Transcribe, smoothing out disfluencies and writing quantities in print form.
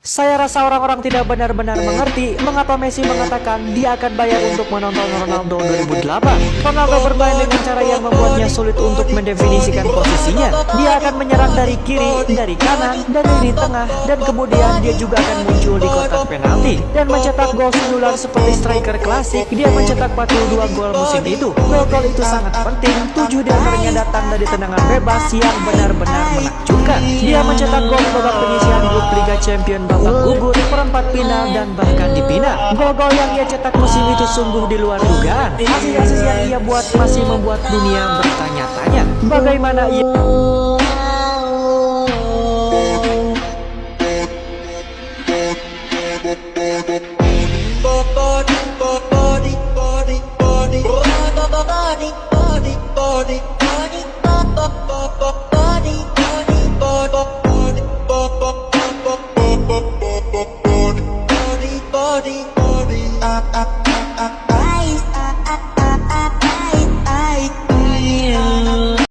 Saya rasa orang-orang tidak benar-benar mengerti mengapa Messi mengatakan dia akan bayar untuk menonton Ronaldo 2008. Ronaldo bermain dengan cara yang membuatnya sulit untuk mendefinisikan posisinya. Dia akan menyerang dari kiri, dari kanan, dan dari tengah, dan kemudian dia juga akan muncul di kotak penalti dan mencetak gol sundulan seperti striker klasik. Dia mencetak 42 gol musim itu. Gol-gol itu sangat penting. 7 diantaranya datang dari tendangan bebas yang benar-benar menakjubkan. Dia mencetak gol babak penyisihan grup Liga Champions, babak gugur, perempat final, dan bahkan di final. Gol-gol yang ia cetak musim itu sungguh di luar dugaan. Asis-asis yang ia buat masih membuat dunia bertanya-tanya bagaimana ia body,